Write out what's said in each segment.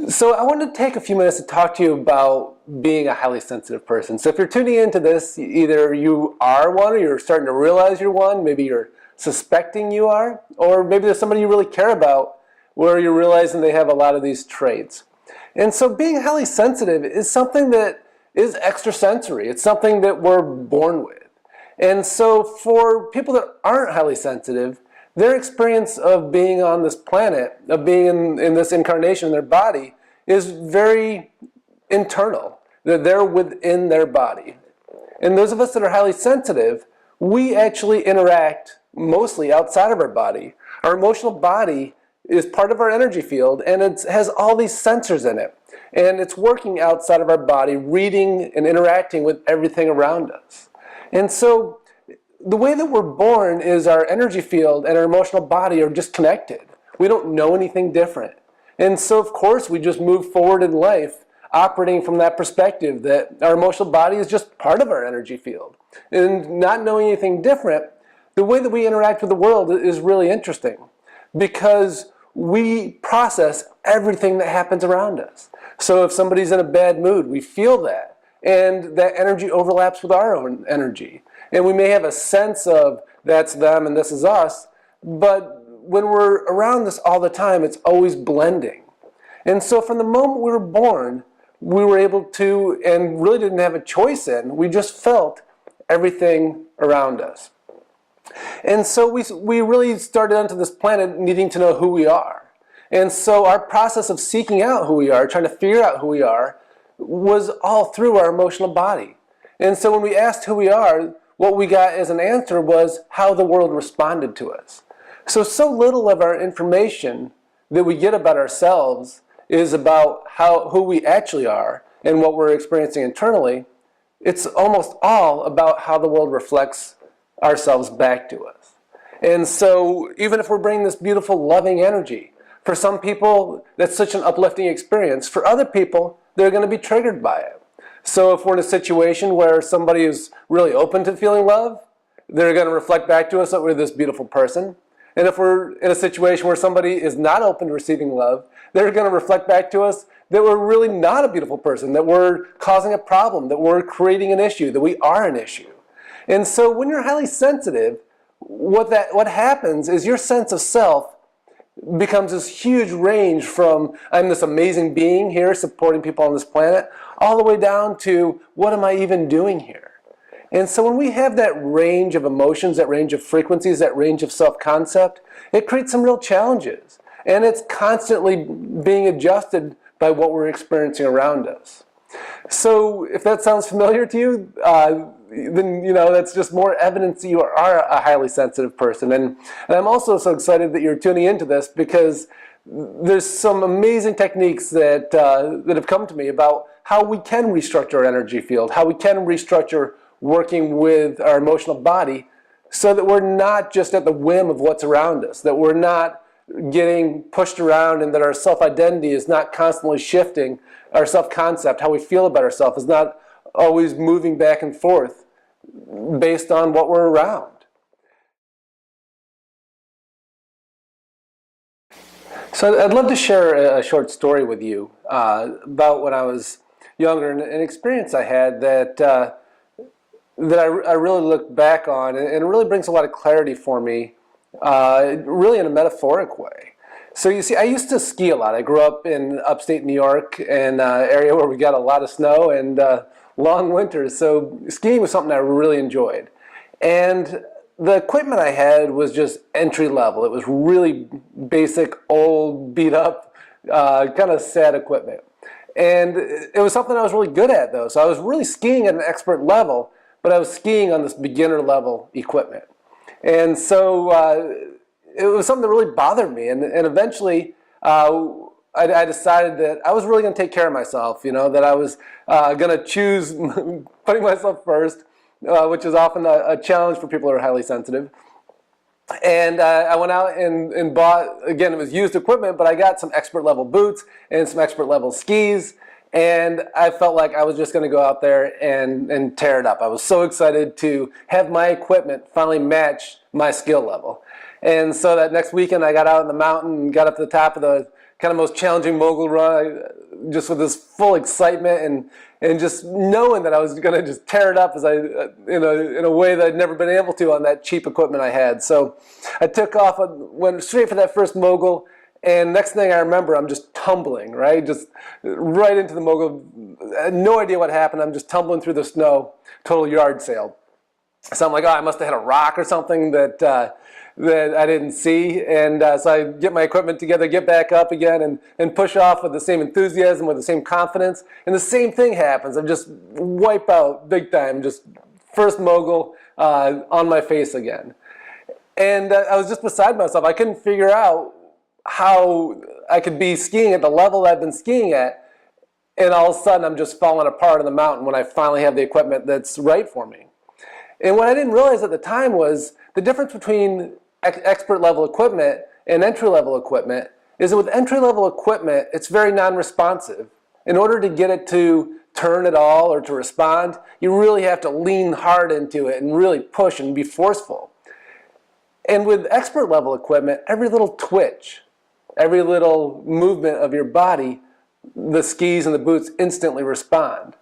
So I wanted to take a few minutes to talk to you about being a highly sensitive person. So if you're tuning into this, either you are one or you're starting to realize you're one, maybe you're suspecting you are, or maybe there's somebody you really care about where you're realizing they have a lot of these traits. And so being highly sensitive is something that is extrasensory. It's something that we're born with. And so for people that aren't highly sensitive, their experience of being on this planet, of being in this incarnation in their body, is very internal. They're within their body. And those of us that are highly sensitive, we actually interact mostly outside of our body. Our emotional body is part of our energy field, and it has all these sensors in it. And it's working outside of our body, reading and interacting with everything around us. And so the way that we're born is our energy field and our emotional body are just connected. We don't know anything different. And so, of course, we just move forward in life operating from that perspective that our emotional body is just part of our energy field. And not knowing anything different, the way that we interact with the world is really interesting because we process everything that happens around us. So if somebody's in a bad mood, we feel that. And that energy overlaps with our own energy. And we may have a sense of that's them and this is us, but when we're around this all the time, it's always blending. And so from the moment we were born, we were able to, and really didn't have a choice in, we just felt everything around us. And so we really started onto this planet needing to know who we are. And so our process of seeking out who we are, trying to figure out who we are, was all through our emotional body. And so when we asked who we are, what we got as an answer was how the world responded to us. So little of our information that we get about ourselves is about who we actually are and what we're experiencing internally. It's almost all about how the world reflects ourselves back to us. And so even if we're bringing this beautiful, loving energy, for some people, that's such an uplifting experience. For other people, they're going to be triggered by it. So if we're in a situation where somebody is really open to feeling love, they're going to reflect back to us that we're this beautiful person. And if we're in a situation where somebody is not open to receiving love, they're going to reflect back to us that we're really not a beautiful person, that we're causing a problem, that we're creating an issue, that we are an issue. And so when you're highly sensitive, what happens is your sense of self becomes this huge range from I'm this amazing being here supporting people on this planet, all the way down to what am I even doing here? And so when we have that range of emotions, that range of frequencies, that range of self-concept, it creates some real challenges. And it's constantly being adjusted by what we're experiencing around us. So if that sounds familiar to you, then that's just more evidence that you are a highly sensitive person. And I'm also so excited that you're tuning into this because there's some amazing techniques that have come to me about how we can restructure our energy field, how we can restructure working with our emotional body so that we're not just at the whim of what's around us, that we're not getting pushed around and that our self-identity is not constantly shifting, our self-concept, how we feel about ourselves is not always moving back and forth based on what we're around. So I'd love to share a short story with you about when I was younger and an experience I had that I really look back on, and it really brings a lot of clarity for me, really in a metaphoric way. So you see, I used to ski a lot. I grew up in upstate New York, in an area where we got a lot of snow and long winters. So skiing was something I really enjoyed. And the equipment I had was just entry level. It was really basic, old, beat up, kind of sad equipment. And it was something I was really good at, though. So I was really skiing at an expert level, but I was skiing on this beginner level equipment. And so it was something that really bothered me. And eventually I decided that I was really going to take care of myself, that I was going to choose putting myself first, which is often a challenge for people who are highly sensitive. And I went out and bought, again, it was used equipment, but I got some expert level boots and some expert level skis. And I felt like I was just going to go out there and tear it up. I was so excited to have my equipment finally match my skill level. And so that next weekend I got out on the mountain and got up to the top of the kind of most challenging mogul run, just with this full excitement and just knowing that I was going to just tear it up as in a way that I'd never been able to on that cheap equipment I had. So I took off, went straight for that first mogul, and next thing I remember, I'm just tumbling, right? Just right into the mogul. I had no idea what happened. I'm just tumbling through the snow, total yard sale. So I'm like, oh, I must have hit a rock or something that I didn't see. And so I get my equipment together, get back up again, and push off with the same enthusiasm, with the same confidence. And the same thing happens. I just wipe out big time, just first mogul on my face again. And I was just beside myself. I couldn't figure out how I could be skiing at the level I've been skiing at, and all of a sudden I'm just falling apart on the mountain when I finally have the equipment that's right for me. And what I didn't realize at the time was the difference between expert level equipment and entry level equipment is that with entry level equipment, it's very non-responsive. In order to get it to turn at all or to respond, you really have to lean hard into it and really push and be forceful. And with expert level equipment, every little twitch, every little movement of your body, the skis and the boots instantly respond.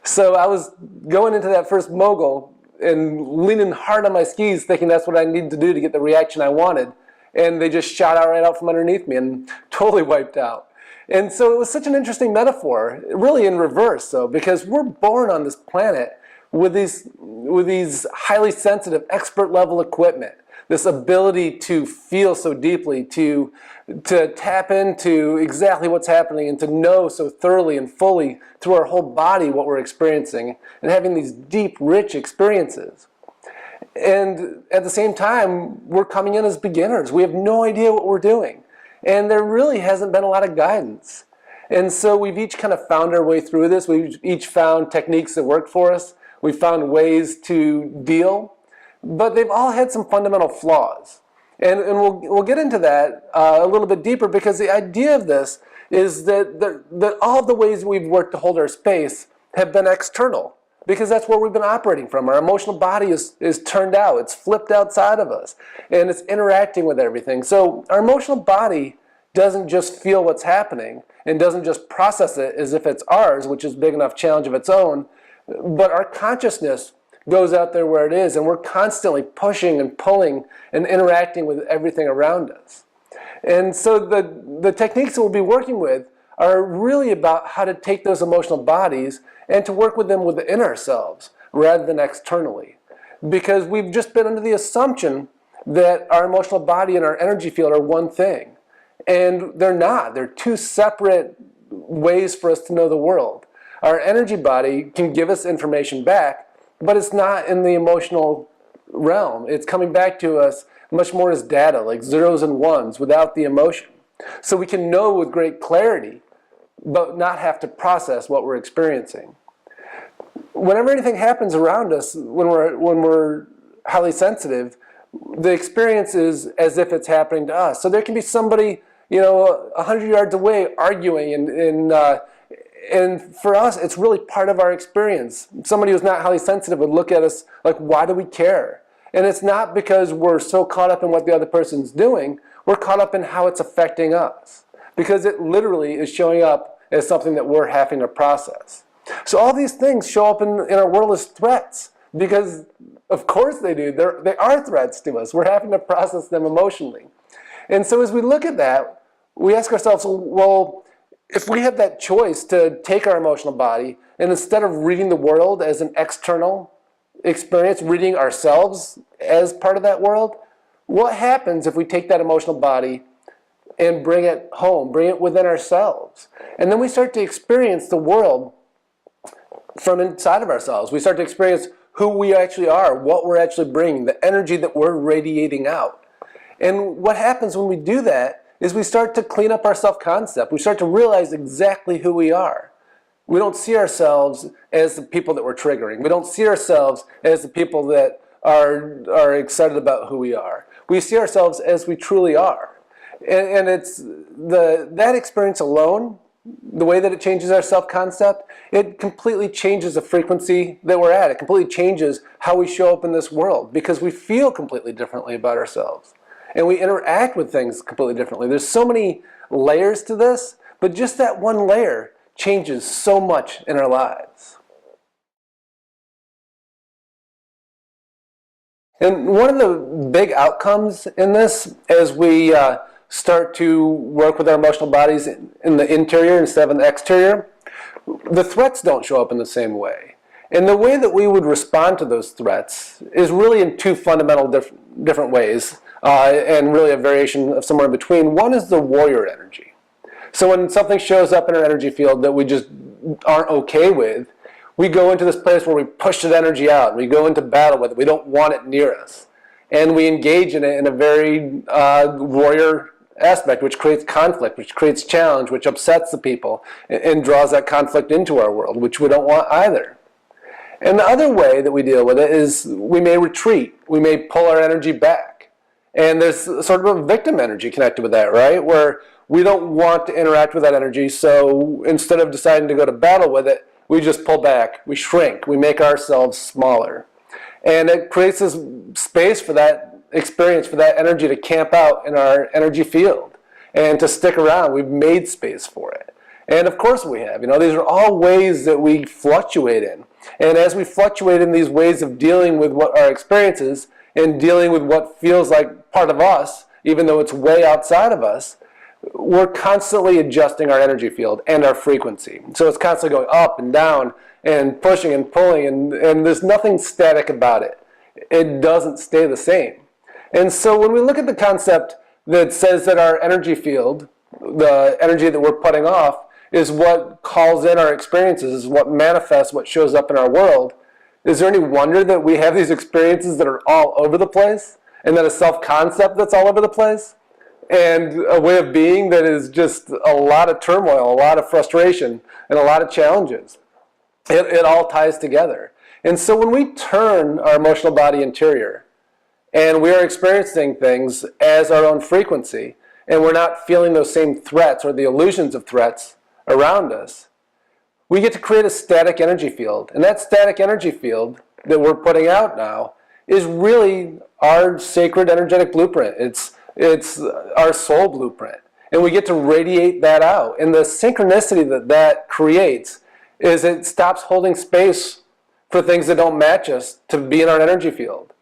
So I was going into that first mogul and leaning hard on my skis, thinking that's what I needed to do to get the reaction I wanted. And they just shot out right out from underneath me and totally wiped out. And so it was such an interesting metaphor, really in reverse, though, because we're born on this planet with these highly sensitive, expert level equipment, this ability to feel so deeply, to tap into exactly what's happening and to know so thoroughly and fully through our whole body what we're experiencing and having these deep, rich experiences. And at the same time, we're coming in as beginners. We have no idea what we're doing. And there really hasn't been a lot of guidance. And so we've each kind of found our way through this. We've each found techniques that work for us. We've found ways to deal. But they've all had some fundamental flaws. And we'll get into that a little bit deeper, because the idea of this is that all of the ways we've worked to hold our space have been external, because that's where we've been operating from. Our emotional body is turned out. It's flipped outside of us, and it's interacting with everything. So our emotional body doesn't just feel what's happening and doesn't just process it as if it's ours, which is a big enough challenge of its own, but our consciousness goes out there where it is, and we're constantly pushing and pulling and interacting with everything around us. And so the techniques that we'll be working with are really about how to take those emotional bodies and to work with them within ourselves rather than externally. Because we've just been under the assumption that our emotional body and our energy field are one thing. And they're not. They're two separate ways for us to know the world. Our energy body can give us information back, but it's not in the emotional realm. It's coming back to us much more as data, like zeros and ones, without the emotion. So we can know with great clarity, but not have to process what we're experiencing. Whenever anything happens around us, when we're highly sensitive, the experience is as if it's happening to us. So there can be somebody, 100 yards away arguing, and for us, it's really part of our experience. Somebody who's not highly sensitive would look at us like, why do we care? And it's not because we're so caught up in what the other person's doing. We're caught up in how it's affecting us, because it literally is showing up as something that we're having to process. So all these things show up in our world as threats, because of course they do. They are threats to us. We're having to process them emotionally. And so as we look at that, we ask ourselves, well, if we have that choice to take our emotional body and instead of reading the world as an external experience, reading ourselves as part of that world, what happens if we take that emotional body and bring it home, bring it within ourselves? And then we start to experience the world from inside of ourselves. We start to experience who we actually are, what we're actually bringing, the energy that we're radiating out. And what happens when we do that is we start to clean up our self-concept. We start to realize exactly who we are. We don't see ourselves as the people that we're triggering. We don't see ourselves as the people that are excited about who we are. We see ourselves as we truly are. And it's that experience alone, the way that it changes our self-concept, it completely changes the frequency that we're at. It completely changes how we show up in this world, because we feel completely differently about ourselves. and we interact with things completely differently. There's so many layers to this, but just that one layer changes so much in our lives. And one of the big outcomes in this, as we start to work with our emotional bodies in the interior instead of in the exterior, the threats don't show up in the same way. And the way that we would respond to those threats is really in two fundamental different ways, and really a variation of somewhere in between. One is the warrior energy. So when something shows up in our energy field that we just aren't okay with, we go into this place where we push that energy out. We go into battle with it. We don't want it near us. And we engage in it in a very warrior aspect, which creates conflict, which creates challenge, which upsets the people, and draws that conflict into our world, which we don't want either. And the other way that we deal with it is we may retreat. We may pull our energy back. And there's sort of a victim energy connected with that, right? Where we don't want to interact with that energy, so instead of deciding to go to battle with it, we just pull back, we shrink, we make ourselves smaller. And it creates this space for that experience, for that energy to camp out in our energy field and to stick around. We've made space for it. And of course we have. These are all ways that we fluctuate in. And as we fluctuate in these ways of dealing with what our experiences and dealing with what feels like part of us, even though it's way outside of us, we're constantly adjusting our energy field and our frequency. So it's constantly going up and down and pushing and pulling, and there's nothing static about it. It doesn't stay the same. And so when we look at the concept that says that our energy field, the energy that we're putting off, is what calls in our experiences, is what manifests, what shows up in our world, is there any wonder that we have these experiences that are all over the place, and that a self-concept that's all over the place, and a way of being that is just a lot of turmoil, a lot of frustration, and a lot of challenges? It all ties together. And so when we turn our emotional body interior, and we are experiencing things as our own frequency, and we're not feeling those same threats or the illusions of threats around us, we get to create a static energy field. And that static energy field that we're putting out now is really our sacred energetic blueprint. It's our soul blueprint. And we get to radiate that out. And the synchronicity that creates is it stops holding space for things that don't match us to be in our energy field.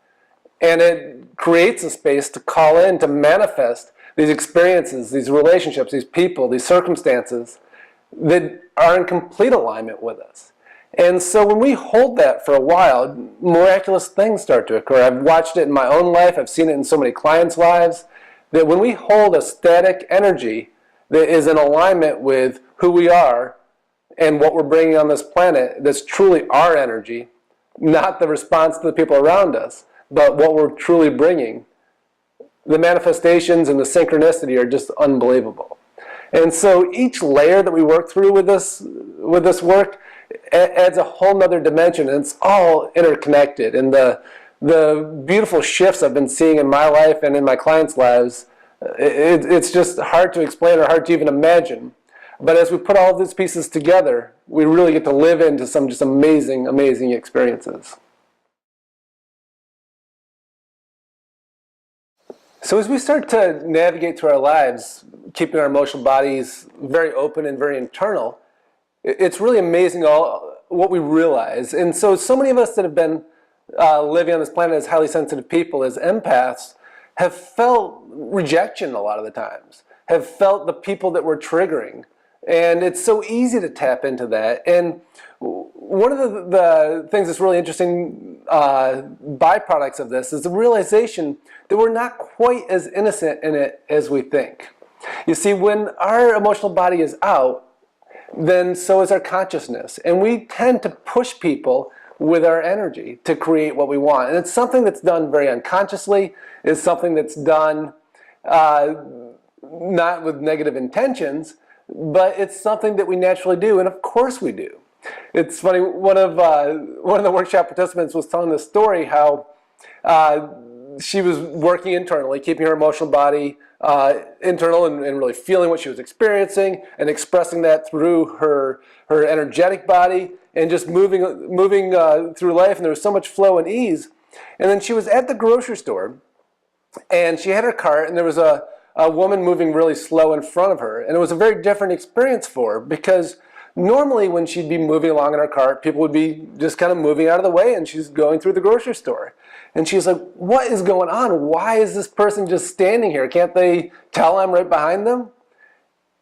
And it creates a space to call in, to manifest these experiences, these relationships, these people, these circumstances that are in complete alignment with us. And so when we hold that for a while, miraculous things start to occur. I've watched it in my own life. I've seen it in so many clients' lives, that when we hold a static energy that is in alignment with who we are and what we're bringing on this planet, that's truly our energy, not the response to the people around us, but what we're truly bringing, the manifestations and the synchronicity are just unbelievable. And so each layer that we work through with this work adds a whole nother dimension, and it's all interconnected. And the beautiful shifts I've been seeing in my life and in my clients' lives, it's just hard to explain or hard to even imagine. But as we put all of these pieces together, we really get to live into some just amazing, amazing experiences. So as we start to navigate through our lives, keeping our emotional bodies very open and very internal, it's really amazing what we realize. And so many of us that have been living on this planet as highly sensitive people, as empaths, have felt rejection a lot of the times, have felt the people that we're triggering. And it's so easy to tap into that. And one of the things that's really interesting byproducts of this is the realization that we're not quite as innocent in it as we think. You see, when our emotional body is out, then so is our consciousness. And we tend to push people with our energy to create what we want. And it's something that's done very unconsciously. It's something that's done not with negative intentions, but it's something that we naturally do, and of course we do. It's funny, one of the workshop participants was telling this story how she was working internally, keeping her emotional body internal and really feeling what she was experiencing and expressing that through her energetic body and just moving through life, and there was so much flow and ease. And then she was at the grocery store, And she had her cart, and there was a woman moving really slow in front of her. And it was a very different experience for her, because normally when she'd be moving along in her cart, people would be just kind of moving out of the way, and she's going through the grocery store. And she's like, what is going on? Why is this person just standing here? Can't they tell I'm right behind them?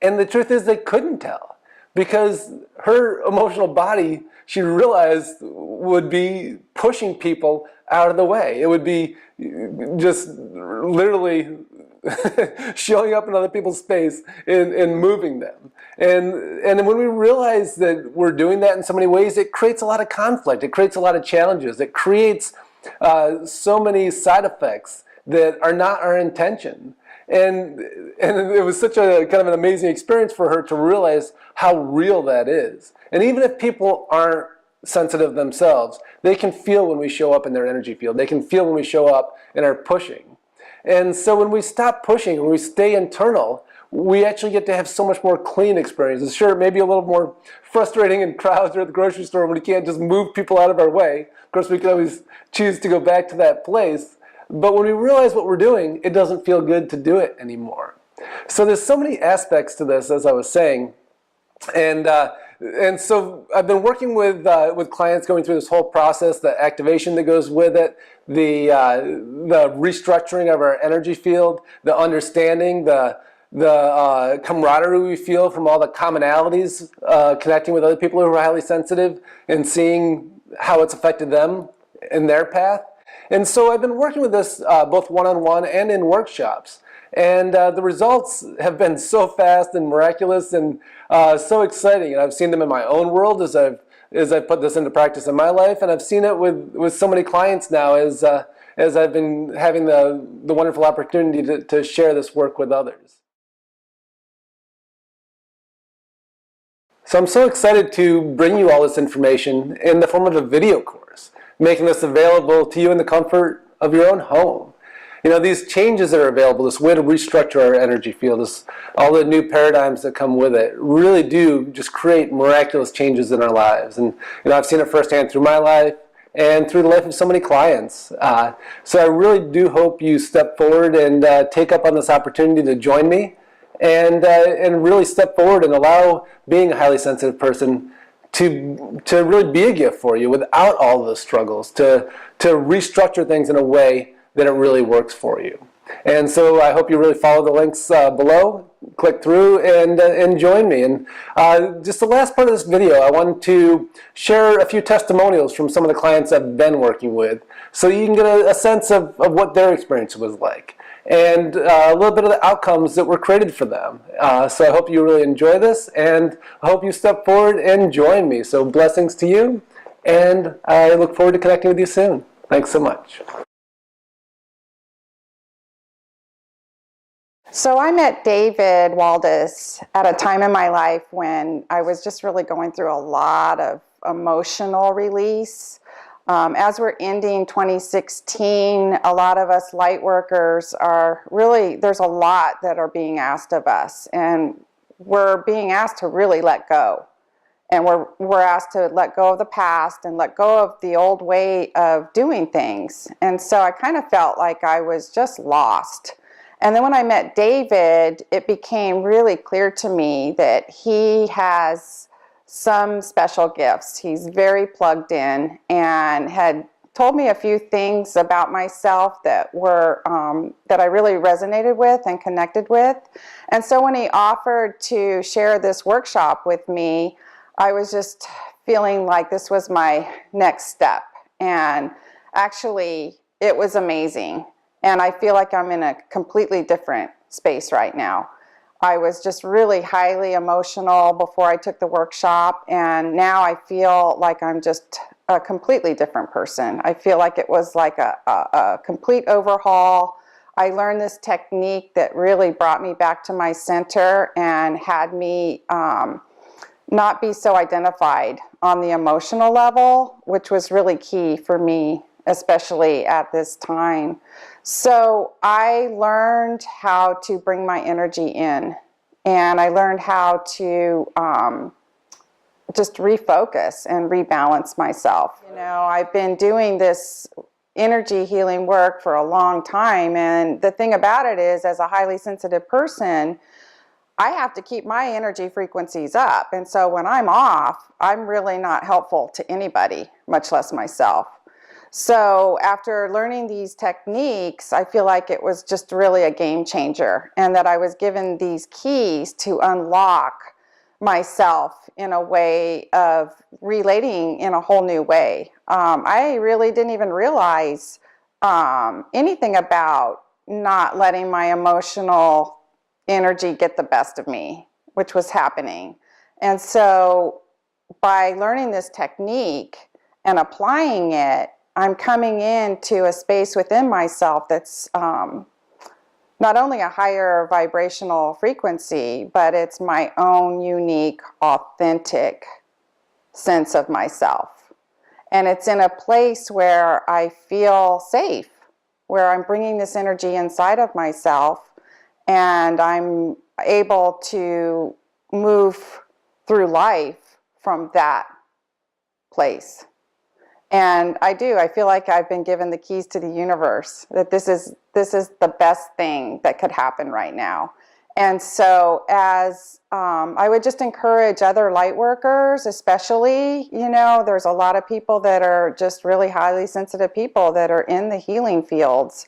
And the truth is, they couldn't tell, because her emotional body, she realized, would be pushing people out of the way. It would be just literally showing up in other people's space and moving them. And when we realize that we're doing that in so many ways, it creates a lot of conflict. It creates a lot of challenges. It creates so many side effects that are not our intention. And it was such a kind of an amazing experience for her to realize how real that is. And even if people aren't sensitive themselves, they can feel when we show up in their energy field. They can feel when we show up in our pushing. And so when we stop pushing, when we stay internal, we actually get to have so much more clean experiences. Sure, it may be a little more frustrating in crowds or at the grocery store when we can't just move people out of our way. Of course, we can always choose to go back to that place. But when we realize what we're doing, it doesn't feel good to do it anymore. So there's so many aspects to this, as I was saying. And so I've been working with clients going through this whole process, the activation that goes with it, the restructuring of our energy field, the understanding, the camaraderie we feel from all the commonalities, connecting with other people who are highly sensitive and seeing how it's affected them in their path. And so I've been working with this both one-on-one and in workshops. And the results have been so fast and miraculous and so exciting. And I've seen them in my own world as I've put this into practice in my life. And I've seen it with so many clients now as I've been having the wonderful opportunity to share this work with others. So I'm so excited to bring you all this information in the form of a video course, making this available to you in the comfort of your own home. You know, these changes that are available, this way to restructure our energy field, all the new paradigms that come with it, really do just create miraculous changes in our lives. And you know, I've seen it firsthand through my life and through the life of so many clients. So I really do hope you step forward and take up on this opportunity to join me and really step forward and allow being a highly sensitive person to really be a gift for you without all of the struggles, to restructure things in a way that it really works for you. And so I hope you really follow the links below, click through, and join me. And just the last part of this video, I want to share a few testimonials from some of the clients I've been working with, so you can get a sense of what their experience was like, and a little bit of the outcomes that were created for them. So I hope you really enjoy this, and I hope you step forward and join me. So blessings to you, and I look forward to connecting with you soon. Thanks so much. So I met David Waldis at a time in my life when I was just really going through a lot of emotional release. As we're ending 2016, a lot of us light workers are really, there's a lot that are being asked of us, and we're being asked to really let go. And we're asked to let go of the past and let go of the old way of doing things. And so I kind of felt like I was just lost. And then when I met David, it became really clear to me that he has some special gifts. He's very plugged in and had told me a few things about myself that were that I really resonated with and connected with. And so when he offered to share this workshop with me, I was just feeling like this was my next step. And actually, it was amazing. And I feel like I'm in a completely different space right now. I was just really highly emotional before I took the workshop, and now I feel like I'm just a completely different person. I feel like it was like a complete overhaul. I learned this technique that really brought me back to my center and had me not be so identified on the emotional level, which was really key for me, especially at this time. So I learned how to bring my energy in, and I learned how to just refocus and rebalance myself. You know, I've been doing this energy healing work for a long time. And the thing about it is, as a highly sensitive person, I have to keep my energy frequencies up. And so when I'm off, I'm really not helpful to anybody, much less myself. So after learning these techniques, I feel like it was just really a game changer, and that I was given these keys to unlock myself in a way of relating in a whole new way. I really didn't even realize anything about not letting my emotional energy get the best of me, which was happening. And so by learning this technique and applying it, I'm coming into a space within myself that's not only a higher vibrational frequency, but it's my own unique, authentic sense of myself. And it's in a place where I feel safe, where I'm bringing this energy inside of myself, and I'm able to move through life from that place. And I feel like I've been given the keys to the universe, that this is the best thing that could happen right now. And so as I would just encourage other light workers, especially, there's a lot of people that are just really highly sensitive people that are in the healing fields.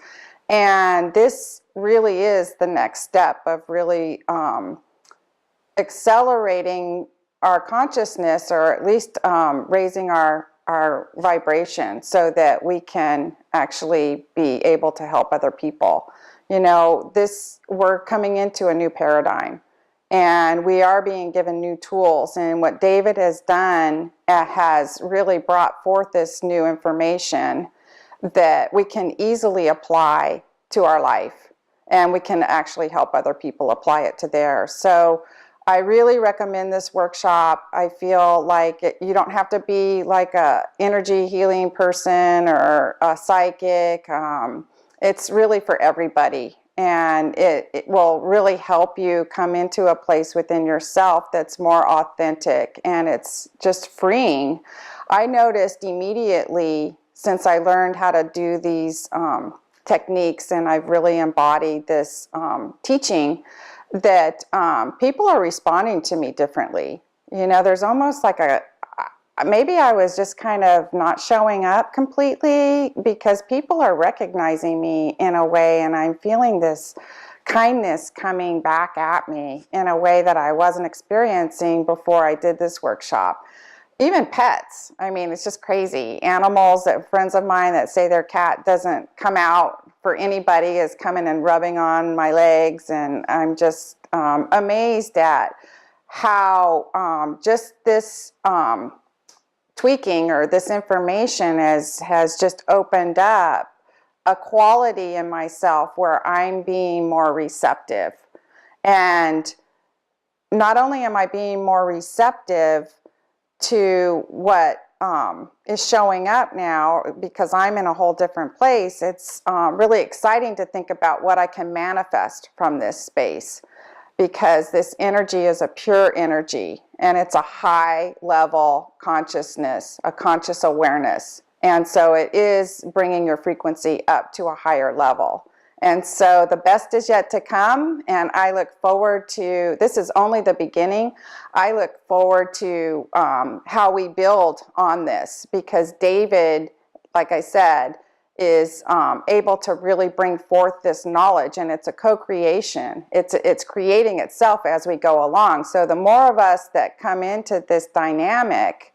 And this really is the next step of really accelerating our consciousness, or at least raising our vibration, so that we can actually be able to help other people. We're coming into a new paradigm, and we are being given new tools. And what David has done has really brought forth this new information that we can easily apply to our life, and we can actually help other people apply it to theirs. So I really recommend this workshop. I feel like you don't have to be like a energy healing person or a psychic. It's really for everybody. And it will really help you come into a place within yourself that's more authentic, and it's just freeing. I noticed immediately, since I learned how to do these techniques, and I've really embodied this teaching, that people are responding to me differently. There's almost like maybe I was just kind of not showing up completely, because people are recognizing me in a way, and I'm feeling this kindness coming back at me in a way that I wasn't experiencing before I did this workshop. Even pets, it's just crazy. Animals, that friends of mine that say their cat doesn't come out for anybody is coming and rubbing on my legs, and I'm just amazed at how just this tweaking or this information has just opened up a quality in myself where I'm being more receptive. And not only am I being more receptive to what is showing up now, because I'm in a whole different place, it's really exciting to think about what I can manifest from this space, because this energy is a pure energy, and it's a high level consciousness, a conscious awareness. And so it is bringing your frequency up to a higher level. And so the best is yet to come, and I look forward to, this is only the beginning, I look forward to how we build on this, because David, like I said, is able to really bring forth this knowledge, and it's a co-creation. It's creating itself as we go along. So the more of us that come into this dynamic,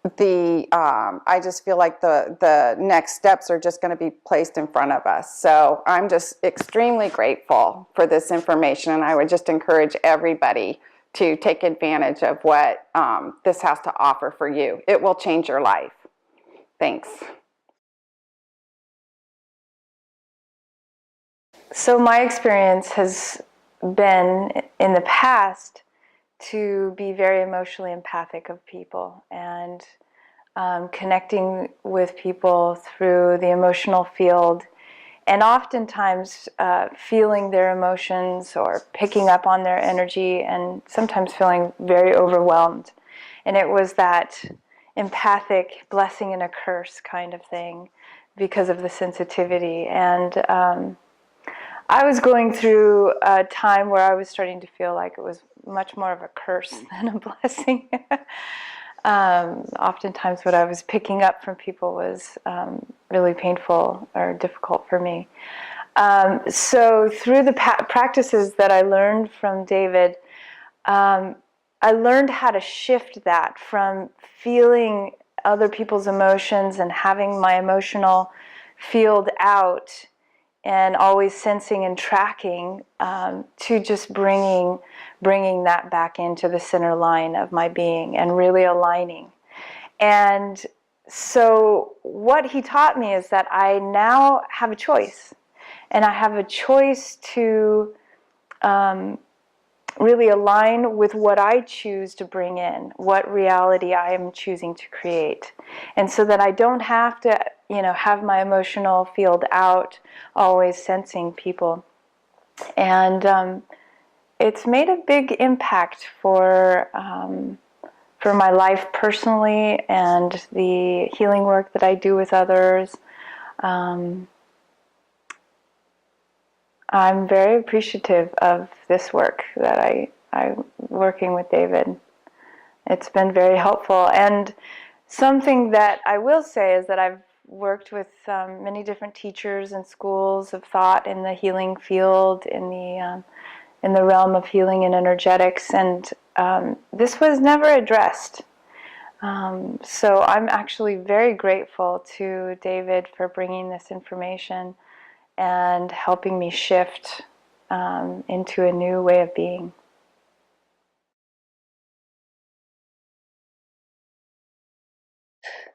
I just feel like the next steps are just going to be placed in front of us. So I'm just extremely grateful for this information, and I would just encourage everybody to take advantage of what this has to offer for you. It will change your life. Thanks. So my experience has been in the past to be very emotionally empathic of people, and connecting with people through the emotional field, and oftentimes feeling their emotions or picking up on their energy, and sometimes feeling very overwhelmed. And it was that empathic blessing and a curse kind of thing because of the sensitivity. And I was going through a time where I was starting to feel like it was much more of a curse than a blessing. Oftentimes what I was picking up from people was really painful or difficult for me. So through the practices that I learned from David, I learned how to shift that from feeling other people's emotions and having my emotional field out and always sensing and tracking, to just bringing that back into the center line of my being and really aligning. And so what he taught me is that I now have a choice, and I have a choice to really align with what I choose to bring in, what reality I am choosing to create. And so that I don't have to, have my emotional field out, always sensing people. And it's made a big impact for my life personally and the healing work that I do with others. I'm very appreciative of this work that I'm working with David. It's been very helpful. And something that I will say is that I've worked with many different teachers and schools of thought in the healing field, in the realm of healing and energetics, and this was never addressed. So I'm actually very grateful to David for bringing this information and helping me shift into a new way of being.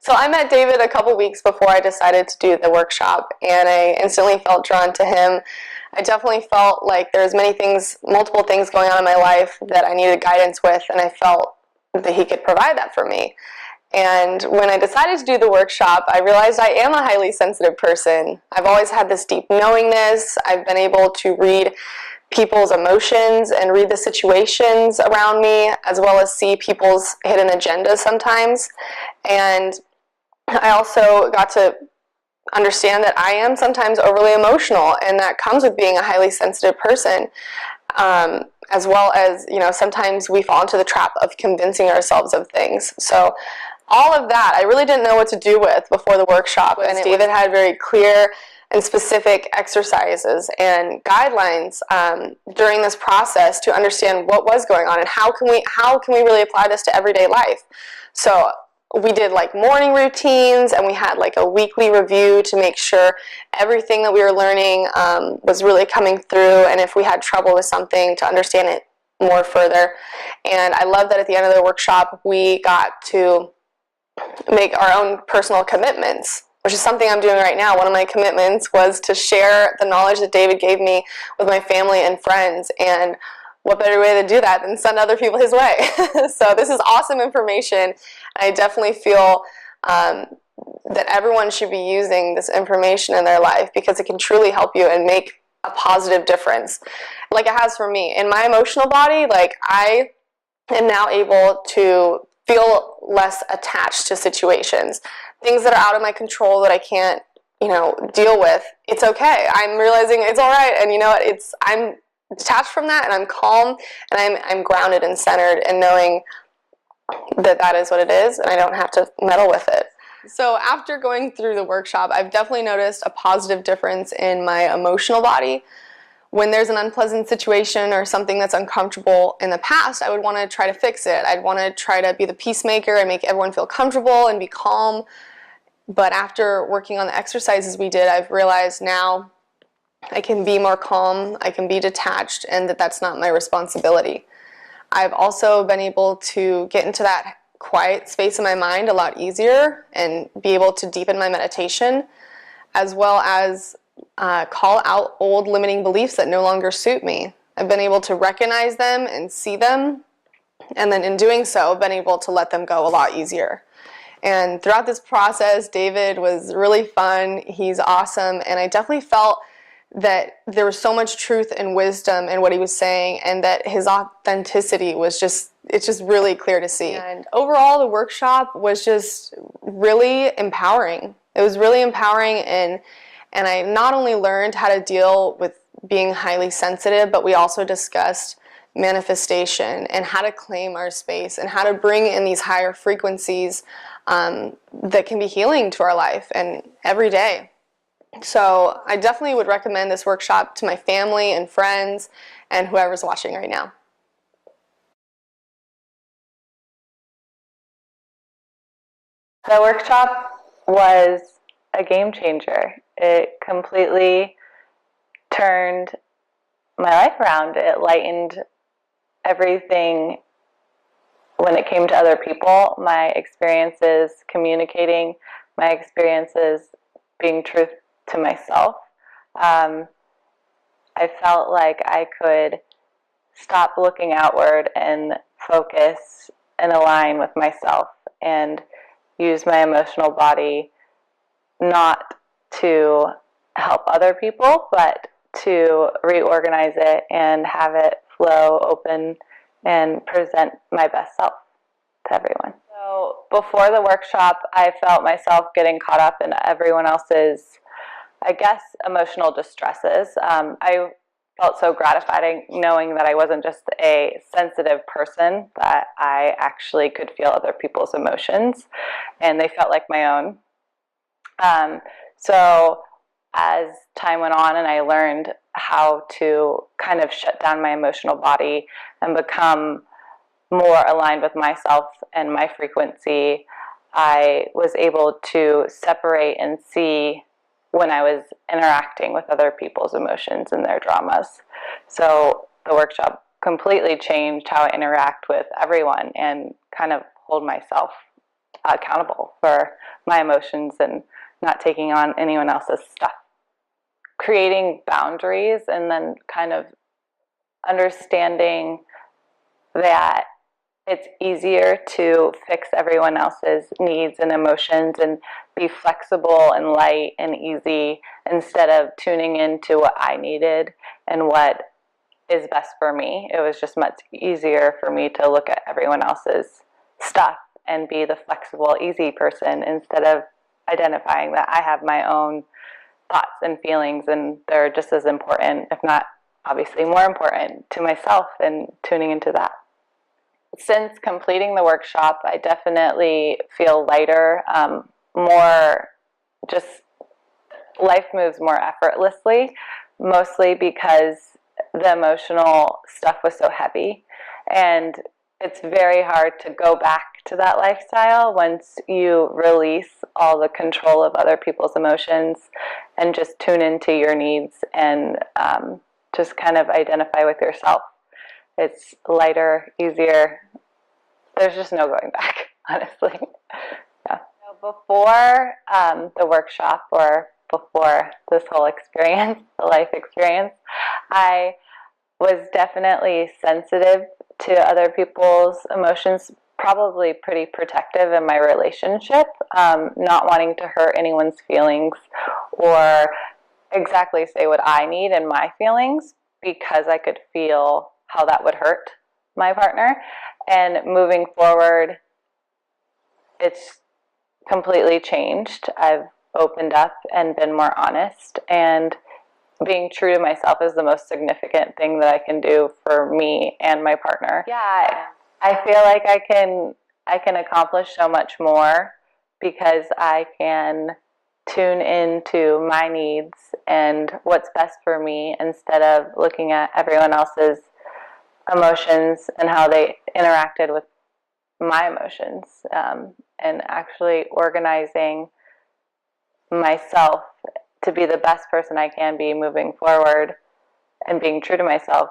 So I met David a couple weeks before I decided to do the workshop, and I instantly felt drawn to him. I definitely felt like there was multiple things going on in my life that I needed guidance with, and I felt that he could provide that for me. And when I decided to do the workshop, I realized I am a highly sensitive person. I've always had this deep knowingness. I've been able to read people's emotions and read the situations around me, as well as see people's hidden agendas sometimes. And I also got to understand that I am sometimes overly emotional, and that comes with being a highly sensitive person. As well as, sometimes we fall into the trap of convincing ourselves of things. So all of that I really didn't know what to do with before the workshop, and David had very clear and specific exercises and guidelines during this process to understand what was going on and how can we really apply this to everyday life. So we did like morning routines, and we had like a weekly review to make sure everything that we were learning was really coming through, and if we had trouble with something, to understand it more further. And I love that at the end of the workshop we got to make our own personal commitments, which is something I'm doing right now. One of my commitments was to share the knowledge that David gave me with my family and friends, and what better way to do that than send other people his way. So this is awesome information. I definitely feel that everyone should be using this information in their life, because it can truly help you and make a positive difference, like it has for me. In my emotional body, like I am now able to feel less attached to situations. Things that are out of my control that I can't, deal with, it's okay. I'm realizing it's all right, and I'm detached from that, and I'm calm, and I'm grounded and centered, and knowing that that is what it is, and I don't have to meddle with it. So after going through the workshop, I've definitely noticed a positive difference in my emotional body. When there's an unpleasant situation or something that's uncomfortable in the past, I would want to try to fix it. I'd want to try to be the peacemaker and make everyone feel comfortable and be calm. But after working on the exercises we did, I've realized now I can be more calm, I can be detached, and that's not my responsibility. I've also been able to get into that quiet space in my mind a lot easier and be able to deepen my meditation, as well as call out old limiting beliefs that no longer suit me. I've been able to recognize them and see them, and then in doing so, been able to let them go a lot easier. And throughout this process, David was really fun, he's awesome, and I definitely felt that there was so much truth and wisdom in what he was saying, and that his authenticity was it's just really clear to see. And overall, the workshop was just really empowering. It was really empowering, and I not only learned how to deal with being highly sensitive, but we also discussed manifestation and how to claim our space and how to bring in these higher frequencies that can be healing to our life and every day. So I definitely would recommend this workshop to my family and friends and whoever's watching right now. The workshop was a game changer. It completely turned my life around. It lightened everything when it came to other people, my experiences communicating, my experiences being true to myself. I felt like I could stop looking outward and focus and align with myself and use my emotional body not to help other people, but to reorganize it and have it flow open and present my best self to everyone. So before the workshop, I felt myself getting caught up in everyone else's, I guess, emotional distresses. I felt so gratifying knowing that I wasn't just a sensitive person, that I actually could feel other people's emotions, and they felt like my own. So as time went on and I learned how to kind of shut down my emotional body and become more aligned with myself and my frequency, I was able to separate and see when I was interacting with other people's emotions and their dramas. So the workshop completely changed how I interact with everyone and kind of hold myself accountable for my emotions and not taking on anyone else's stuff. Creating boundaries and then kind of understanding that it's easier to fix everyone else's needs and emotions and be flexible and light and easy instead of tuning into what I needed and what is best for me. It was just much easier for me to look at everyone else's stuff and be the flexible, easy person instead of identifying that I have my own thoughts and feelings and they're just as important, if not obviously more important, to myself, and tuning into that. Since completing the workshop, I definitely feel lighter, more just life moves more effortlessly, mostly because the emotional stuff was so heavy. And it's very hard to go back to that lifestyle once you release all the control of other people's emotions and just tune into your needs and just kind of identify with yourself. It's lighter, easier. There's just no going back, honestly. Yeah. So before the workshop, or before this whole experience, the life experience, I was definitely sensitive to other people's emotions, probably pretty protective in my relationship, not wanting to hurt anyone's feelings or exactly say what I need and my feelings, because I could feel how that would hurt my partner. And moving forward, it's completely changed. I've opened up and been more honest, and being true to myself is the most significant thing that I can do for me and my partner. Yeah, I feel like I can accomplish so much more because I can tune into my needs and what's best for me instead of looking at everyone else's emotions and how they interacted with my emotions, and actually organizing myself to be the best person I can be moving forward, and being true to myself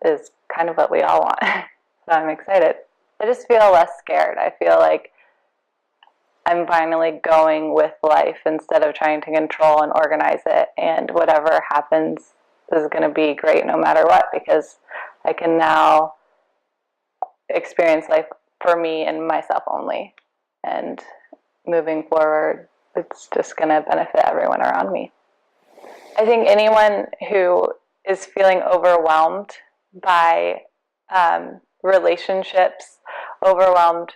is kind of what we all want. So I'm excited. I just feel less scared. I feel like I'm finally going with life instead of trying to control and organize it, and whatever happens is going to be great no matter what, because I can now experience life for me and myself only. And moving forward, it's just going to benefit everyone around me. I think anyone who is feeling overwhelmed by relationships, overwhelmed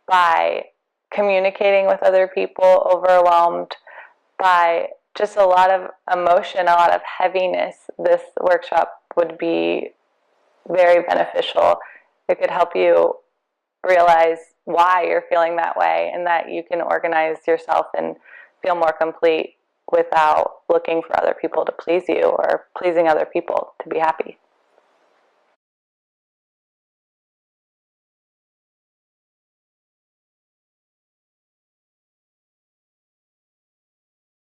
by communicating with other people, overwhelmed by just a lot of emotion, a lot of heaviness, this workshop would be very beneficial. It could help you realize why you're feeling that way, and that you can organize yourself and feel more complete without looking for other people to please you or pleasing other people to be happy.